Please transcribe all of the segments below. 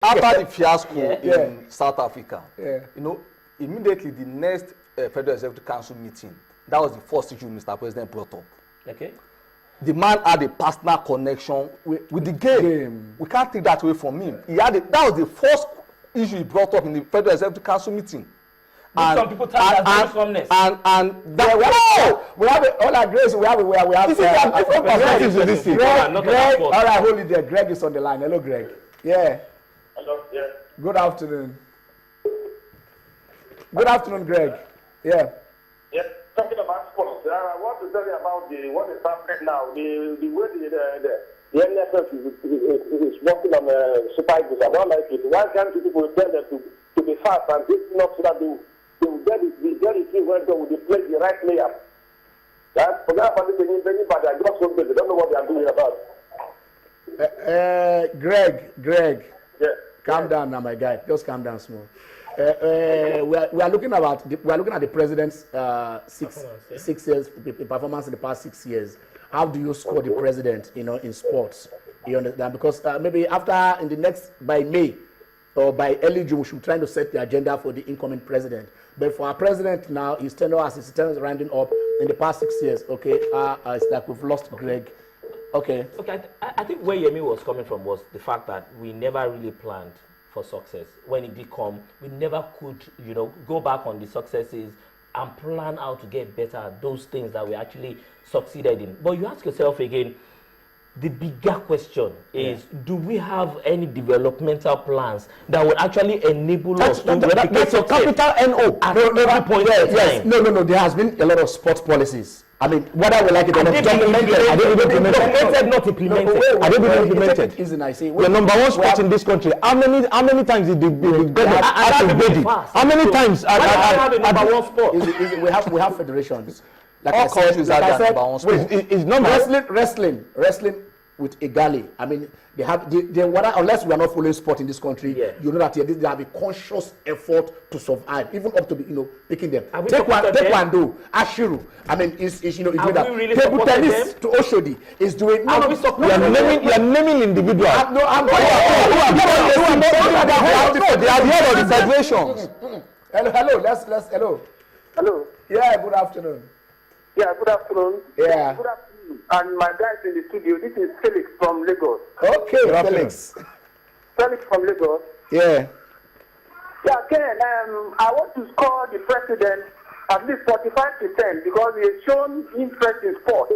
After the fiasco in South Africa, immediately the next Federal Executive Council meeting, that was the first issue Mr. President brought up. Okay. The man had a personal connection with the game. We can't take that away from him. That was the first issue he brought up in the Federal Executive Council meeting. And some people tell us and that we have all our grace. We have this is a different perspective to this thing. Greg, all right, hold it there. Greg is on the line. Hello, Greg. Yeah. Hello. Yeah. Good afternoon. Good afternoon, Greg. Yeah. Yes. Talking about sports, I want to tell you about what is happening now. The way the NFF is working on Super Eagles. I don't like it. Why can't people tell them to be fast and this not so that they will get it thing when they will play the right player? Forget about this anybody. I just hope they don't know what they are doing about. Greg. Yeah. Calm down now, my guy. Just calm down small. We are looking at the president's 6 years performance in the past 6 years. How do you score the president, in sports? You understand? Because maybe in the next by May or by early June, we should be trying to set the agenda for the incoming president. But for our president now, his tenure is rounding up in the past 6 years. Okay, it's like we've lost Greg. Okay. I think where Yemi was coming from was the fact that we never really planned for success. When it did come, we never could, go back on the successes and plan how to get better at those things that we actually succeeded in. But you ask yourself again, the bigger question is, do we have any developmental plans that would actually enable us to that's a capital NO. At every point in time? Yes. No. There has been a lot of sports policies. I mean, whether we like it or not, implemented. Are they even implemented? The number one sport in this country. How many times did the government have to bid it? How many times? I have a number one sport. We have federations. Like all countries have that number one sport. It's not wrestling with a galley. I mean, they have unless we are not following sport in this country, you know that they have a conscious effort to survive, even up to picking them. Taekwondo, Ashiru. I mean, is doing that. Really table tennis to Oshodi is doing. You are naming individuals. No, I'm they are the head of the federations. Hello. Hello. Yeah, good afternoon. Yeah, good afternoon. Yeah. Good afternoon. And my guys in the studio, this is Felix from Lagos. Okay, Felix. Felix from Lagos. Yeah. Yeah, Ken, I want to score the president at least 45% because he has shown interest in sport.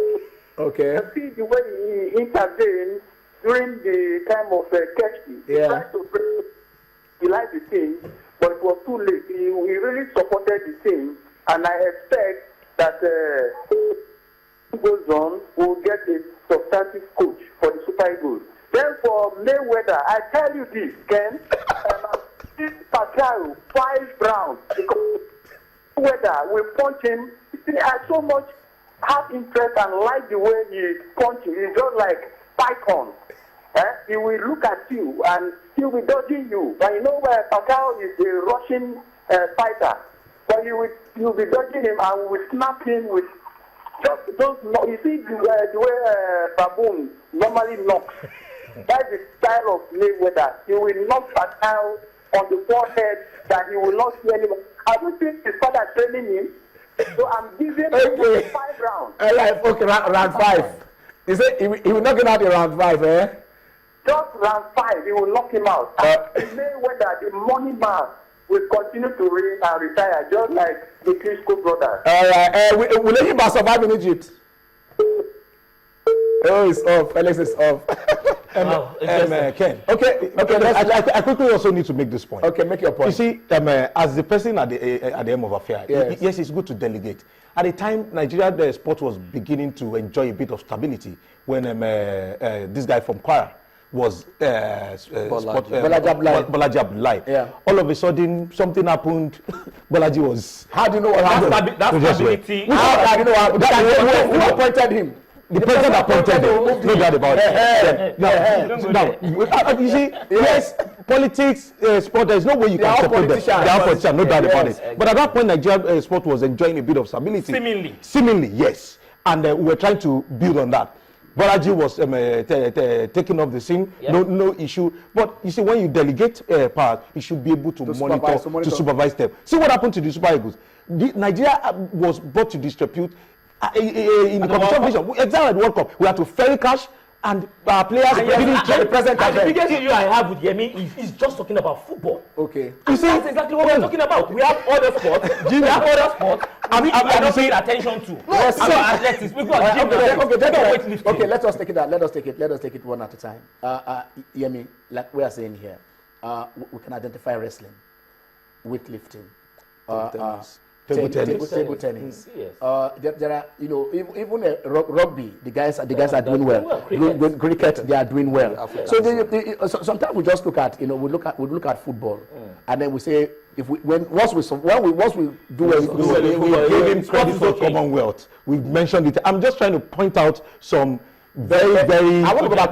Okay. I see the way he intervened during the time of Keshi. Yeah. He tried to he liked the team, but it was too late. He really supported the team, and I expect that goes on, we'll get a substantive coach for the Super Eagles. Then for Mayweather, I tell you this, Ken, this Pacquiao 5 rounds because Mayweather will punch him. I so much have interest and like the way he punches. He's just like Python. He will look at you and he will be dodging you. But you know where Pacquiao is a Russian fighter, but you will be dodging him and will snap him with. You see the way Baboon normally knocks. That's the style of Mayweather. He will knock Pacquiao on the forehead that he will not see anymore. I don't think his father training him, so I'm giving him 5 rounds. Okay, round 5. He said he will knock him out in round 5, eh? Just round 5, he will knock him out. Mayweather, the money man, will continue to retire, just like the Klitschko brothers. All right. Will he survive in Egypt? Oh, it's off. Felix is off. Ken. Okay. I quickly also need to make this point. Okay, make your point. You see, as the person at the end of affair, yes, it's good to delegate. At the time, Nigeria sport was beginning to enjoy a bit of stability when this guy from Kwara was Bolaji Abdullahi. Yeah. All of a sudden, something happened. Bolaji was. How do you know what happened? That stability. How do you know what happened? Who appointed him? The president appointed him. No doubt about it. Now, you see, yes, politics, sport, there's no way you can separate them. They are politicians, no doubt about it. But at that point, Nigeria sport was enjoying a bit of stability. Seemingly, yes. And we were trying to build on that. Bolaji was taken off the scene, no issue. But you see, when you delegate power, you should be able to monitor, to supervise them. See what happened to the Super Eagles. Nigeria was brought to distribute in the competition. Exactly, the World Cup. We had to ferry cash. And our players didn't get the present. And the biggest issue I have with Yemi is just talking about football. Okay. You see, that's exactly what we're talking about. We have other sports. We have other sports. We are not paying attention to. Yes. Athletics. We've got okay. Let us take it. Let us take it one at a time. Yemi, like we are saying here, we can identify wrestling, weightlifting, table tennis. Yes. There are, even rugby. The guys are doing well. Cricket, they are doing well. So sometimes we just look at, we look at football, and then we say once we do we give him credit for Commonwealth. We mentioned it. I'm just trying to point out some very. I want to go back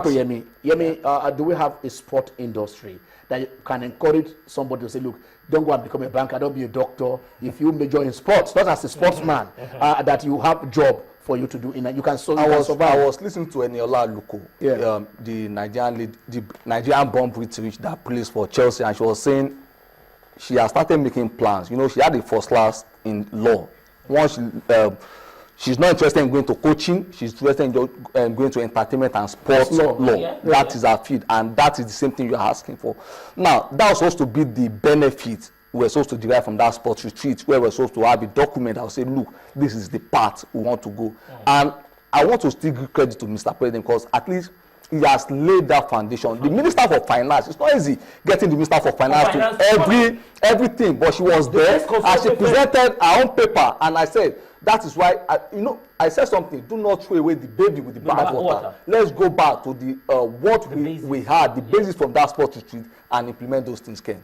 to Yemi. Yemi, do we have a sport industry that can encourage somebody to say, look, don't go and become a banker, don't be a doctor. If you major in sports, not as a sportsman, that you have a job for you to do in, you can survive. I was listening to Eniola Aluko, the Nigerian born British that plays for Chelsea, and she was saying she has started making plans. She had the first class in law. Once she's not interested in going to coaching. She's interested in going to entertainment and sports law. That is her field, and that is the same thing you're asking for. Now, that was supposed to be the benefit we're supposed to derive from that sports retreat, where we're supposed to have a document that will say, look, this is the path we want to go. And I want to still give credit to Mr. President, because at least he has laid that foundation. The Minister for Finance, it's not easy getting the Minister for Finance to everything, but she was there and she presented her own paper, and I said, that is why, I said something, do not throw away the baby with the bathwater. Let's go back to the what we had, the basis from that sports retreat, and implement those things, Ken.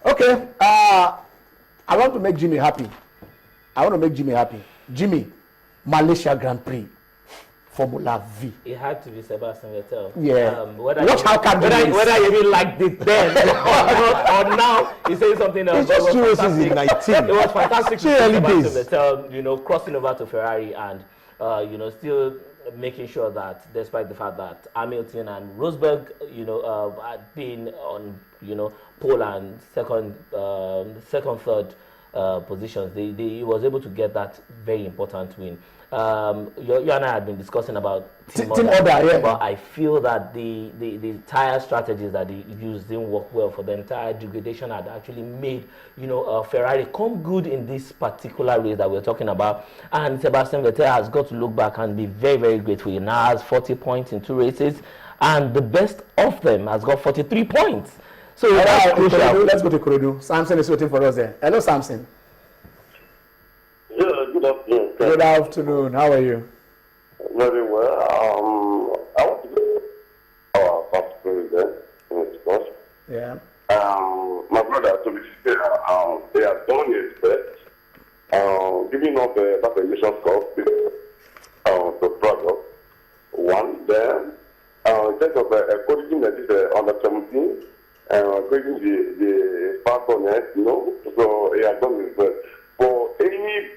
Okay, I want to make Jimmy happy. Jimmy, Malaysia Grand Prix, Formula V. It had to be Sebastian Vettel. Yeah. Whether you even liked it then or now, he's saying something else. It's just 2 races in 19. It was fantastic to see Sebastian Vettel, crossing over to Ferrari and, still making sure that, despite the fact that Hamilton and Rosberg, had been on, pole and second, third positions, he was able to get that very important win. You and I had been discussing about team order, but I feel that the tire strategies that they used didn't work well for them. Tire degradation had actually made Ferrari come good in this particular race that we're talking about, and Sebastian Vettel has got to look back and be very, very grateful. He now has 40 points in 2 races, and the best of them has got 43 points. So let's go to Kurodu. Samson is waiting for us there. Hello, Samson. Yeah, good afternoon. Good afternoon. How are you? Very well. I want to go our past president in his course. Yeah. My brother, to be fair, they have done his best, giving up that emission cup to product. One, then, in terms of encouraging this under 17, encouraging the partners, so he has done his best. For any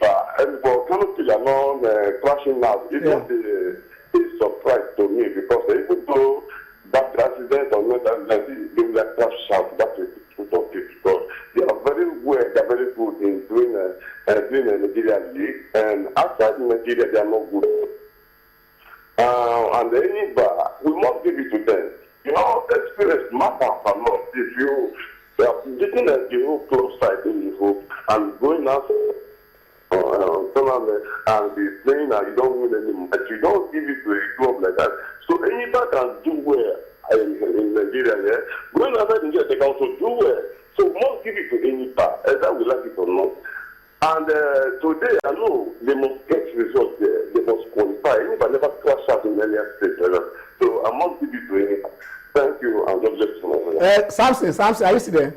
for Canopy alone crashing out, it's not a surprise to me, because even though that accident or not accident, they will crash out. That's the truth of it, because they are very good in doing a Nigerian league, and outside Nigeria they are not good. And any we must give it to them. Experience matters a lot. If you are getting a close side in the hope and going out tournament and be playing and you don't win anymore, but you don't give it to a club like that. So anybody can do well in Nigeria, going outside Nigeria, they can also do well. So we must give it to anybody, either we like it or not. And today, I know they must get results there. They must qualify. Anybody never crash out in any state like that. So I must give it to anybody. Thank you, and God bless you. Samson, are you still there?